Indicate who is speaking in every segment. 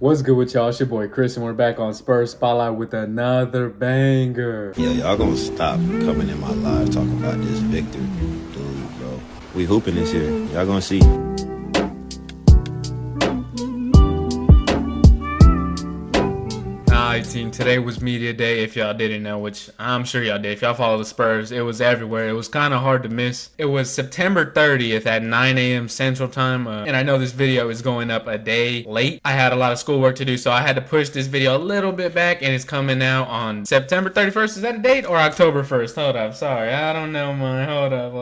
Speaker 1: What's good with y'all? It's your boy Chris, and we're back on Spurs Spotlight with another banger.
Speaker 2: Yo, y'all gonna stop coming in my live talking about this Victor dude, bro. We hooping this year. Y'all gonna see.
Speaker 1: Alright, team, today was media day, if y'all didn't know, which I'm sure y'all did. If y'all follow the Spurs, it was everywhere. It was kind of hard to miss. It was September 30th at 9 a.m. Central Time, and I know this video is going up a day late. I had a lot of schoolwork to do, so I had to push this video a little bit back, and it's coming out on September 31st. Is that a date? Or October 1st? Hold up, sorry, I don't know, man. Hold up.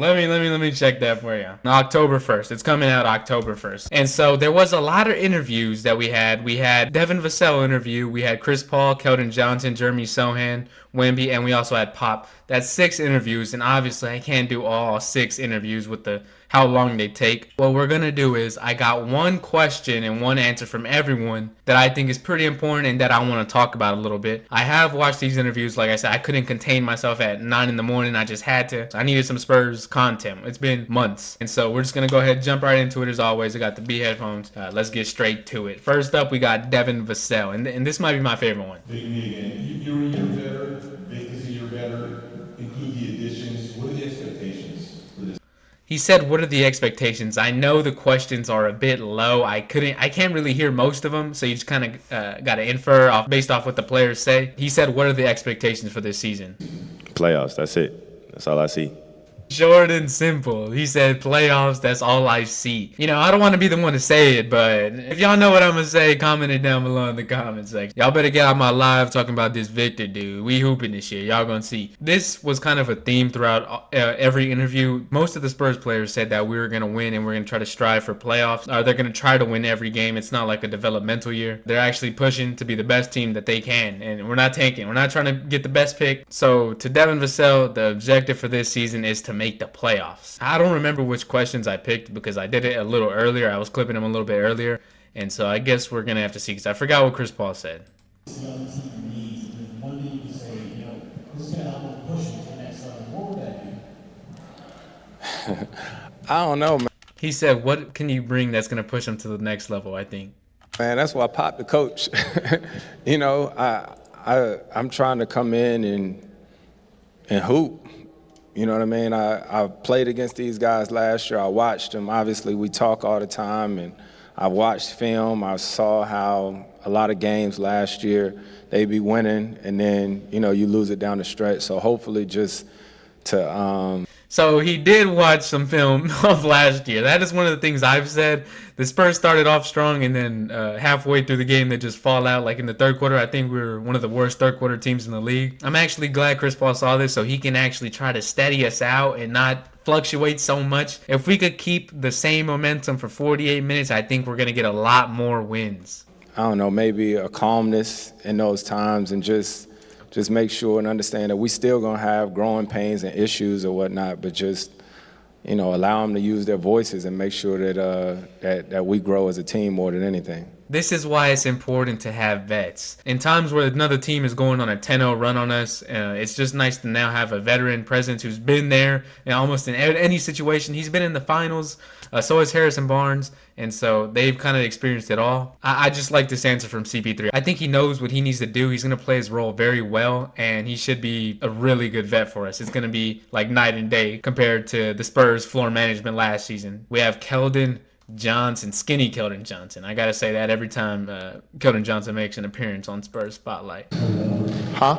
Speaker 1: Let me check that for you. October 1st. It's coming out October 1st. And so there was a lot of interviews that we had. We had Devin Vassell interview. We had Chris Paul, Keldon Johnson, Jeremy Sochan, Wemby, and we also had Pop. That's 6 interviews, and obviously I can't do all 6 interviews with how long they take. What we're gonna do is I got one question and one answer from everyone that I think is pretty important and that I want to talk about a little bit. I have watched these interviews. Like I said, I couldn't contain myself at 9 in the morning. I just had to. I needed some Spurs content. It's been months, and so we're just gonna go ahead and jump right into it as always. I got the B headphones. Let's get straight to it. First up, we got Devin Vassell, and this might be my favorite one.
Speaker 3: You're a year better. Basically, you're better. Include the additions. What are the expectations for this?
Speaker 1: He said, "What are the expectations?" I know the questions are a bit low. I can't really hear most of them, so you just kind of got to infer based off what the players say. He said, "What are the expectations for this season?"
Speaker 2: Playoffs, that's it. That's all I see.
Speaker 1: Short and simple. He said playoffs, that's all I see. You know, I don't want to be the one to say it, but if y'all know what I'm going to say, comment it down below in the comment section. Y'all better get on my live talking about this Victor dude. We hooping this shit. Y'all going to see. This was kind of a theme throughout every interview. Most of the Spurs players said that we were going to win and we're going to try to strive for playoffs. They're going to try to win every game. It's not like a developmental year. They're actually pushing to be the best team that they can, and we're not tanking. We're not trying to get the best pick. So to Devin Vassell, the objective for this season is to make the playoffs. I don't remember which questions I picked because I did it a little earlier. I was clipping them a little bit earlier, and so I guess we're gonna have to see because I forgot what Chris Paul said.
Speaker 4: I don't know, man.
Speaker 1: He said, "What can you bring that's gonna push them to the next level?" I think.
Speaker 4: Man, that's why Pop the coach. You know, I'm trying to come in and hoop. You know what I mean? I played against these guys last year. I watched them. Obviously, we talk all the time, and I watched film. I saw how a lot of games last year, they be winning, and then, you know, you lose it down the stretch. So hopefully just to
Speaker 1: So he did watch some film of last year. That is one of the things I've said. The Spurs started off strong, and then halfway through the game, they just fall out. Like in the third quarter, I think we were one of the worst third quarter teams in the league. I'm actually glad Chris Paul saw this so he can actually try to steady us out and not fluctuate so much. If we could keep the same momentum for 48 minutes, I think we're going to get a lot more wins.
Speaker 4: I don't know, maybe a calmness in those times and just make sure and understand that we still going to have growing pains and issues or whatnot, but just, you know, allow them to use their voices and make sure that we grow as a team more than anything.
Speaker 1: This is why it's important to have vets. In times where another team is going on a 10-0 run on us, it's just nice to now have a veteran presence who's been there almost in any situation. He's been in the finals, so has Harrison Barnes, and so they've kind of experienced it all. I just like this answer from CP3. I think he knows what he needs to do. He's going to play his role very well, and he should be a really good vet for us. It's going to be like night and day compared to the Spurs floor management last season. We have Keldon Johnson, skinny Keldon Johnson. I gotta say that every time Keldon Johnson makes an appearance on Spurs Spotlight.
Speaker 4: Huh?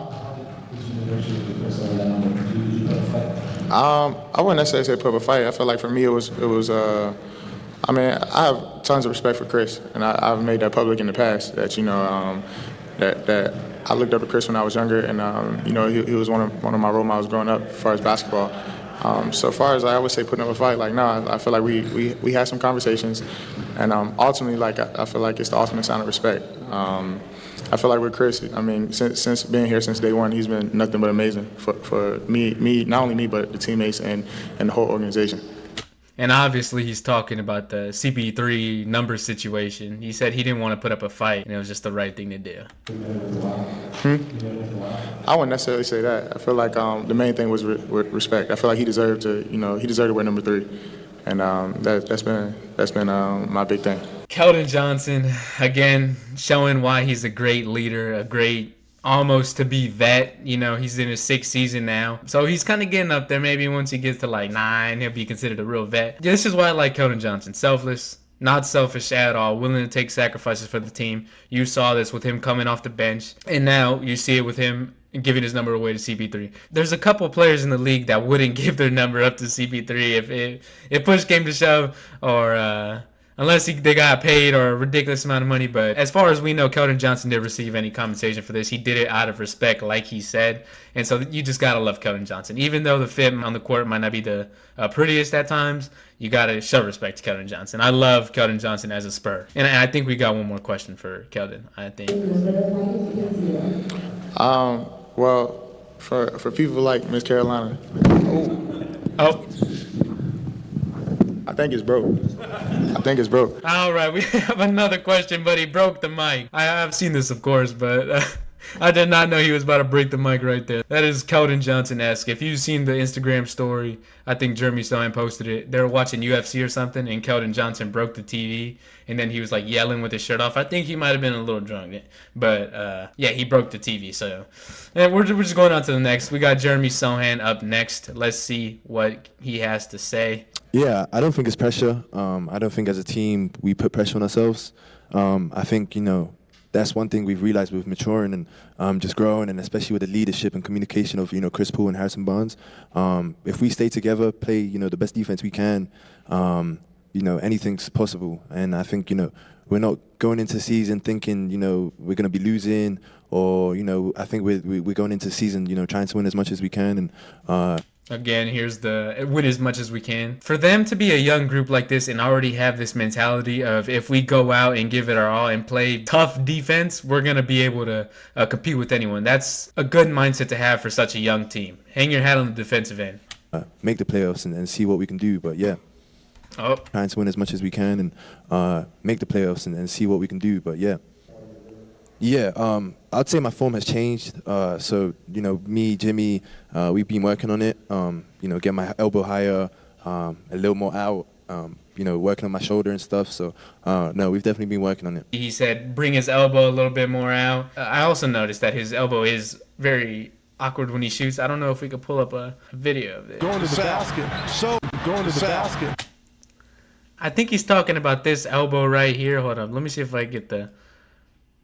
Speaker 4: I wouldn't necessarily say put up a fight. I feel like for me it was. I mean, I have tons of respect for Chris, and I've made that public in the past. That that I looked up to Chris when I was younger, and you know he was one of my role models growing up as far as basketball. So far as I always say putting up a fight, like, no, I feel like we had some conversations, and ultimately, like, I feel like it's the ultimate sign of respect. I feel like with Chris, I mean, since being here since day one, he's been nothing but amazing for me, not only me, but the teammates and the whole organization.
Speaker 1: And obviously he's talking about the CP3 number situation. He said he didn't want to put up a fight, and it was just the right thing to do.
Speaker 4: I wouldn't necessarily say that. I feel like the main thing was with respect. I feel like he deserved to wear number 3. and that's been my big thing.
Speaker 1: Keldon Johnson, again, showing why he's a great leader, a great almost to be vet. You know, he's in his 6th season now. So he's kind of getting up there. Maybe once he gets to like 9, he'll be considered a real vet. This is why I like Keldon Johnson. Selfless, not selfish at all, willing to take sacrifices for the team. You saw this with him coming off the bench, and now you see it with him giving his number away to CP3. There's a couple players in the league that wouldn't give their number up to CP3 if push came to shove, or unless they got paid or a ridiculous amount of money. But as far as we know, Keldon Johnson didn't receive any compensation for this. He did it out of respect, like he said. And so you just got to love Keldon Johnson. Even though the fit on the court might not be the prettiest at times, you got to show respect to Keldon Johnson. I love Keldon Johnson as a Spur. And I think we got one more question for Keldon, I think.
Speaker 4: Well, for people like Miss Carolina,
Speaker 1: Oh.
Speaker 4: I think it's broke.
Speaker 1: All right, we have another question, but he broke the mic. I have seen this, of course, but I did not know he was about to break the mic right there. That is Keldon Johnson-esque. If you've seen the Instagram story, I think Jeremy Sochan posted it. They were watching UFC or something, and Keldon Johnson broke the TV, and then he was like yelling with his shirt off. I think he might have been a little drunk, but yeah, he broke the TV. So, and we're just going on to the next. We got Jeremy Sochan up next. Let's see what he has to say.
Speaker 2: Yeah, I don't think it's pressure. I don't think as a team we put pressure on ourselves. I think, that's one thing we've realized with maturing and just growing, and especially with the leadership and communication of, Chris Paul and Harrison Barnes. If we stay together, play, the best defense we can, anything's possible. And I think, we're not going into season thinking, we're going to be losing, or, I think we're going into season, trying to win as much as we can. And
Speaker 1: again, here's the win as much as we can. For them to be a young group like this and already have this mentality of if we go out and give it our all and play tough defense, we're going to be able to compete with anyone. That's a good mindset to have for such a young team. Hang your hat on the defensive end.
Speaker 2: Make the playoffs and see what we can do. But yeah, trying to win as much as we can and make the playoffs and see what we can do. But yeah. Yeah, I'd say my form has changed. So, me, Jimmy, we've been working on it. Get my elbow higher, a little more out, working on my shoulder and stuff. So, no, we've definitely been working on it.
Speaker 1: He said bring his elbow a little bit more out. I also noticed that his elbow is very awkward when he shoots. I don't know if we could pull up a video of this.
Speaker 5: Going to the basket. Going to the basket.
Speaker 1: I think he's talking about this elbow right here. Hold on. Let me see if I get the...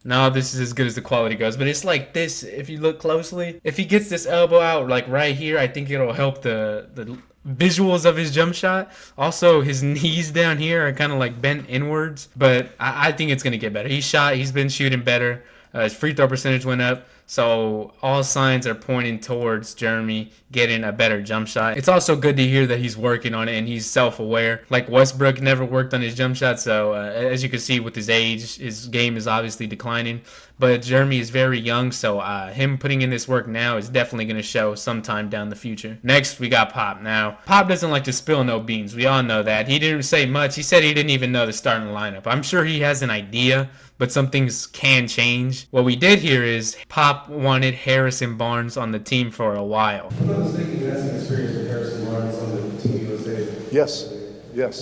Speaker 1: No, this is as good as the quality goes, but it's like this. If you look closely, if he gets this elbow out like right here, I think it'll help the visuals of his jump shot. Also, his knees down here are kind of like bent inwards, but I think it's going to get better. He's been shooting better. His free throw percentage went up. So all signs are pointing towards Jeremy getting a better jump shot. It's also good to hear that he's working on it and he's self-aware. Like Westbrook never worked on his jump shot, so as you can see with his age, his game is obviously declining. But Jeremy is very young, so him putting in this work now is definitely going to show sometime down the future. Next, we got Pop. Now, Pop doesn't like to spill no beans. We all know that. He didn't say much. He said he didn't even know the starting lineup. I'm sure he has an idea, but some things can change. What we did here is Pop wanted Harrison Barnes on the team for a while.
Speaker 3: If I'm not mistaken, you had some experience with Harrison Barnes on the Team USA.
Speaker 5: Yes.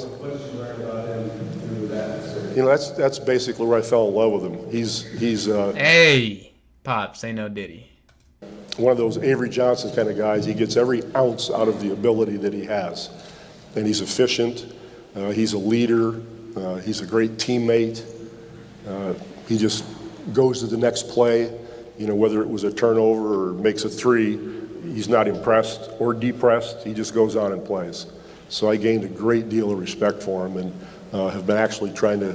Speaker 3: What did you learn about him through that experience?
Speaker 5: That's basically where I fell in love with him. He's
Speaker 1: Hey, Pop, say no diddy.
Speaker 5: one of those Avery Johnson kind of guys. He gets every ounce out of the ability that he has. And he's efficient. He's a leader. He's a great teammate. He just goes to the next play, whether it was a turnover or makes a three, he's not impressed or depressed. He just goes on and plays. So I gained a great deal of respect for him and have been actually trying to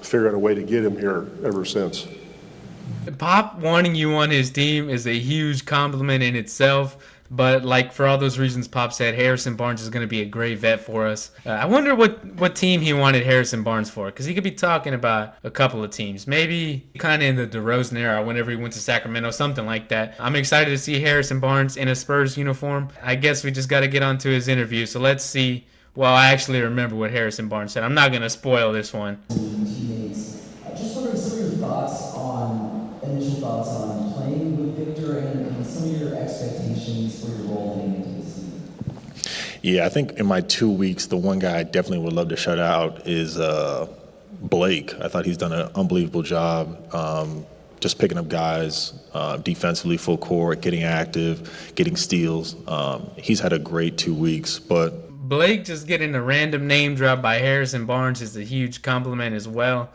Speaker 5: figure out a way to get him here ever since.
Speaker 1: Pop wanting you on his team is a huge compliment in itself. But like for all those reasons Pop said, Harrison Barnes is going to be a great vet for us. I wonder what team he wanted Harrison Barnes for, because he could be talking about a couple of teams. Maybe kind of in the DeRozan era whenever he went to Sacramento, something like that. I'm excited to see Harrison Barnes in a Spurs uniform. I guess we just got to get on to his interview. So let's see. Well, I actually remember what Harrison Barnes said. I'm not going to spoil this one.
Speaker 6: Teammates. Just wondering some of your initial thoughts on playing with Victor and some of your expectations for your role heading into the season.
Speaker 7: Yeah, I think in my 2 weeks, the one guy I definitely would love to shut out is Blake. I thought he's done an unbelievable job just picking up guys defensively, full court, getting active, getting steals. He's had a great 2 weeks, but
Speaker 1: Blake just getting a random name drop by Harrison Barnes is a huge compliment as well.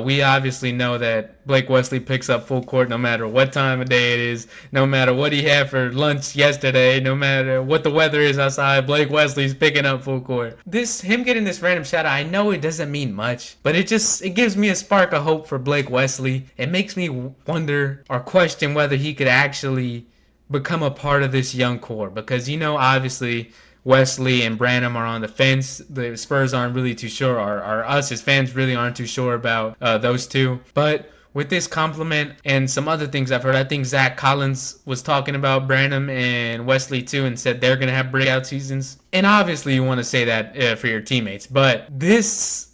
Speaker 1: We obviously know that Blake Wesley picks up full court no matter what time of day it is, no matter what he had for lunch yesterday, no matter what the weather is outside, Blake Wesley's picking up full court. Him getting this random shout out, I know it doesn't mean much, but it gives me a spark of hope for Blake Wesley. It makes me wonder or question whether he could actually become a part of this young core, because obviously Wesley and Branham are on the fence. The Spurs aren't really too sure, or us as fans really aren't too sure about those two. But with this compliment and some other things I've heard, I think Zach Collins was talking about Branham and Wesley too and said they're going to have breakout seasons. And obviously you want to say that for your teammates. But this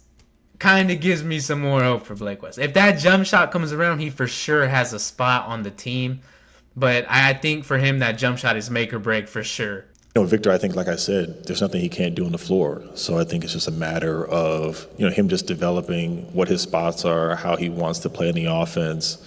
Speaker 1: kind of gives me some more hope for Blake Wesley. If that jump shot comes around, he for sure has a spot on the team. But I think for him, that jump shot is make or break for sure.
Speaker 7: Victor, I think, like I said, there's nothing he can't do on the floor. So I think it's just a matter of, him just developing what his spots are, how he wants to play in the offense.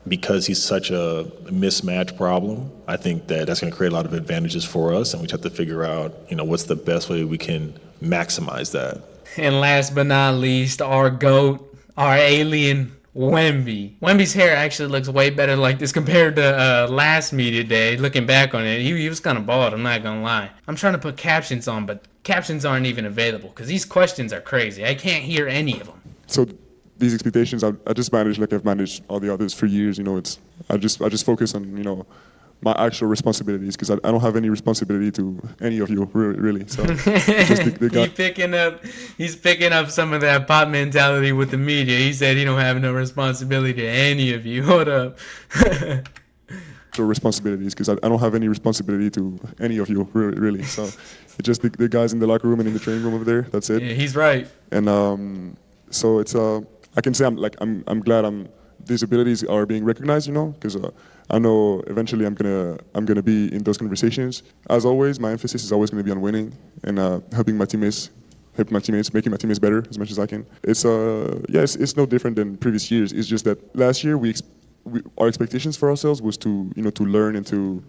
Speaker 7: Because he's such a mismatch problem, I think that's going to create a lot of advantages for us, and we just have to figure out, what's the best way we can maximize that.
Speaker 1: And last but not least, our GOAT, our alien, Wemby. Wemby's hair actually looks way better like this compared to last media day. Looking back on it, he was kind of bald, I'm not going to lie. I'm trying to put captions on, but captions aren't even available because these questions are crazy. I can't hear any of them.
Speaker 8: So these expectations, I just manage like I've managed all the others for years. I just focus on, my actual responsibilities, because I don't have any responsibility to any of you really. So just the guy.
Speaker 1: He's picking up some of that pop mentality with the media. He said he don't have no responsibility to any of you. Hold up.
Speaker 8: Responsibilities, because I don't have any responsibility to any of you really. So it's just the guys in the locker room and in the training room over there. That's it.
Speaker 1: Yeah, he's right.
Speaker 8: And so it's I can say I'm glad these abilities are being recognized, because I know eventually I'm gonna be in those conversations. As always, my emphasis is always gonna be on winning and helping my teammates, making my teammates better as much as I can. It's it's no different than previous years. It's just that last year our expectations for ourselves was to learn and to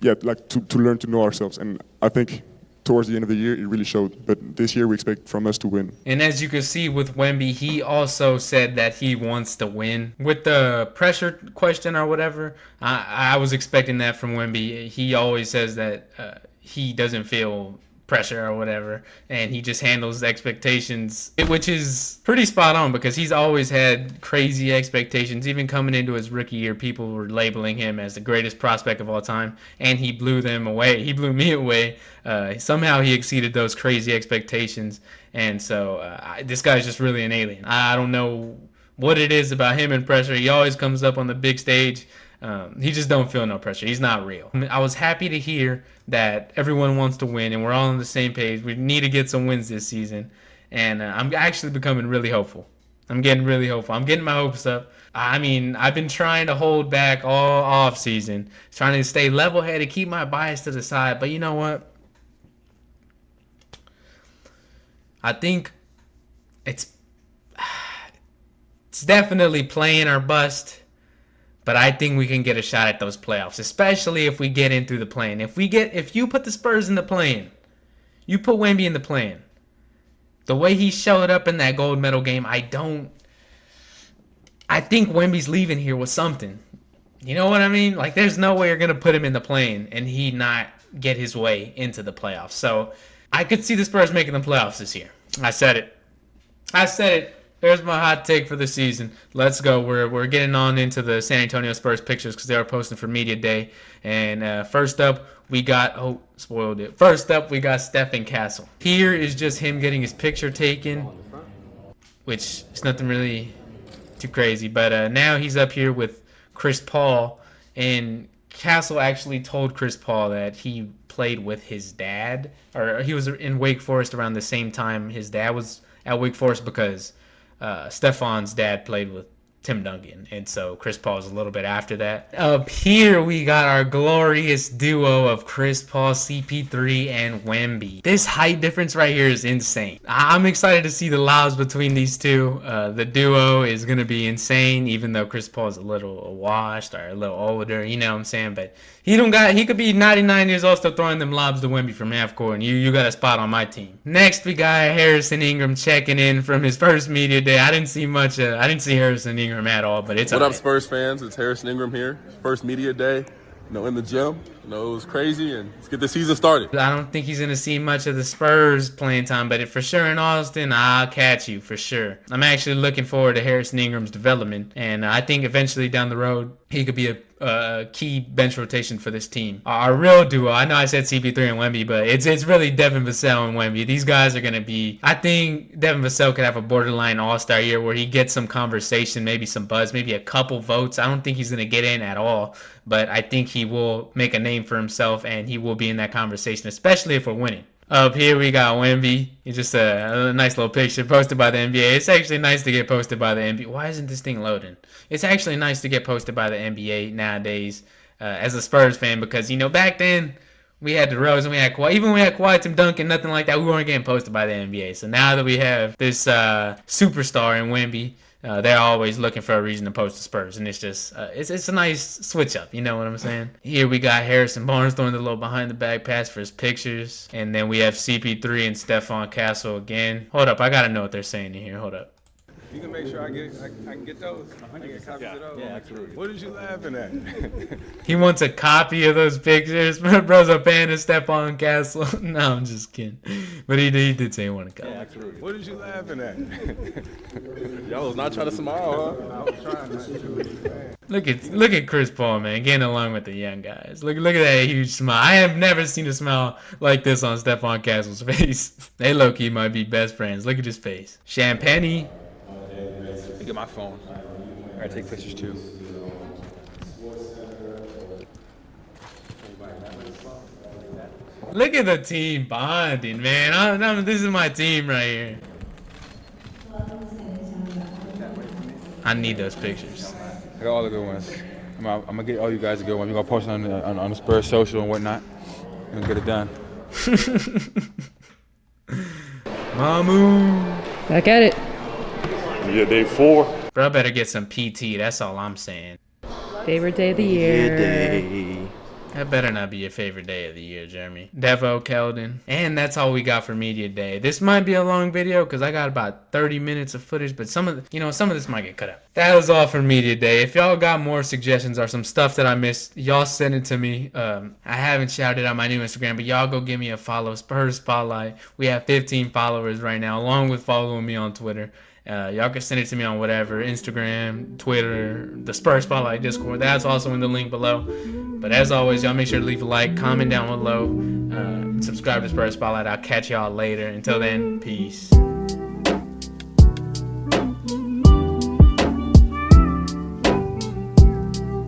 Speaker 8: learn to know ourselves, and I think towards the end of the year, it really showed. But this year, we expect from us to win.
Speaker 1: And as you can see with Wemby, he also said that he wants to win. With the pressure question or whatever, I was expecting that from Wemby. He always says that he doesn't feel pressure or whatever, and he just handles expectations, which is pretty spot on because he's always had crazy expectations. Even coming into his rookie year, people were labeling him as the greatest prospect of all time, and he blew them away. He blew me away. Somehow he exceeded those crazy expectations, and so this guy's just really an alien. I don't know what it is about him and pressure. He always comes up on the big stage. He just don't feel no pressure. He's not real. I was happy to hear that everyone wants to win and we're all on the same page. We need to get some wins this season. And I'm actually becoming really hopeful. I'm getting really hopeful. I'm getting my hopes up. I mean, I've been trying to hold back all off season, trying to stay level-headed, keep my bias to the side. But you know what? I think it's definitely playing or bust. But I think we can get a shot at those playoffs, especially if we get in through the play-in. If you put the Spurs in the play-in, you put Wemby in the play-in. The way he showed up in that gold medal game, I think Wemby's leaving here with something. You know what I mean? Like, there's no way you're going to put him in the play-in and he not get his way into the playoffs. So I could see the Spurs making the playoffs this year. I said it. There's my hot take for the season. Let's go. We're getting on into the San Antonio Spurs pictures because they are posting for Media Day. And first up, we got Stephen Castle. Here is just him getting his picture taken, which is nothing really too crazy. But now he's up here with Chris Paul. And Castle actually told Chris Paul that he played with his dad, or he was in Wake Forest around the same time his dad was at Wake Forest because Stefan's dad played with Tim Duncan, and so Chris Paul's a little bit after that. Up here, we got our glorious duo of Chris Paul, CP3, and Wemby. This height difference right here is insane. I'm excited to see the lobs between these two. The duo is going to be insane, even though Chris Paul is a little washed or a little older, you know what I'm saying? But he could be 99 years old still throwing them lobs to Wemby from half court, and you got a spot on my team. Next, we got Harrison Ingram checking in from his first media day. I didn't see Harrison Ingram at all, but it's
Speaker 9: What
Speaker 1: all
Speaker 9: up,
Speaker 1: right.
Speaker 9: Spurs fans? It's Harrison Ingram here. First media day, in the gym. It was crazy, and let's get the season started.
Speaker 1: I don't think he's going to see much of the Spurs playing time, but for sure in Austin, I'll catch you for sure. I'm actually looking forward to Harrison Ingram's development, and I think eventually down the road, he could be a key bench rotation for this team. Our real duo, I know I said CP3 and Wemby, but it's really Devin Vassell and Wemby. These guys are going to be, I think Devin Vassell could have a borderline all-star year where he gets some conversation, maybe some buzz, maybe a couple votes. I don't think he's going to get in at all, but I think he will make a name for himself and he will be in that conversation, especially if we're winning. Up here we got Wemby. It's just a nice little picture posted by the NBA. It's actually nice to get posted by the NBA. Why isn't this thing loading? It's actually nice to get posted by the NBA nowadays as a Spurs fan because, back then we had DeRozan, we had Kawhi, Tim Duncan, nothing like that. We weren't getting posted by the NBA. So now that we have this superstar in Wemby, they're always looking for a reason to post the Spurs, and it's just it's a nice switch up. You know what I'm saying? Here we got Harrison Barnes throwing the little behind the back pass for his pictures, and then we have CP3 and Stephon Castle again. Hold up, I gotta know what they're saying in here. Hold up.
Speaker 10: You can make sure I can get those. I can get copies of those. Yeah, absolutely. What is you laughing at?
Speaker 1: He wants a copy of those pictures. Bro's a fan of Stephon Castle. No, I'm just kidding. But he did say he wanted a copy.
Speaker 10: Yeah, absolutely. What is you laughing at?
Speaker 9: Y'all was not trying to smile, huh?
Speaker 10: I was trying not to.
Speaker 1: Look at Chris Paul, man, getting along with the young guys. Look at that huge smile. I have never seen a smile like this on Stephon Castle's face. They low-key might be best friends. Look at his face. Champagne.
Speaker 10: Let me get my phone. I gotta take pictures too.
Speaker 1: Look at the team bonding, man. This is my team right here. I need those pictures.
Speaker 10: I got all the good ones. I'm gonna get all you guys a good one. We're gonna post it on the Spurs social and whatnot. And get it done.
Speaker 1: Mamu.
Speaker 11: Back at it.
Speaker 5: Yeah, day 4.
Speaker 1: Bro, better get some PT. That's all I'm saying.
Speaker 11: Favorite day of the year.
Speaker 1: That better not be your favorite day of the year, Jeremy. Devo, Keldon. And that's all we got for Media Day. This might be a long video because I got about 30 minutes of footage, but some of this might get cut out. That was all for Media Day. If y'all got more suggestions or some stuff that I missed, y'all send it to me. I haven't shouted out my new Instagram, but y'all go give me a follow. Spurs Spotlight. We have 15 followers right now, along with following me on Twitter. Y'all can send it to me on whatever, Instagram, Twitter, the Spurs Spotlight Discord. That's also in the link below. But as always, y'all make sure to leave a like, comment down below, and subscribe to Spurs Spotlight. I'll catch y'all later. Until then, peace.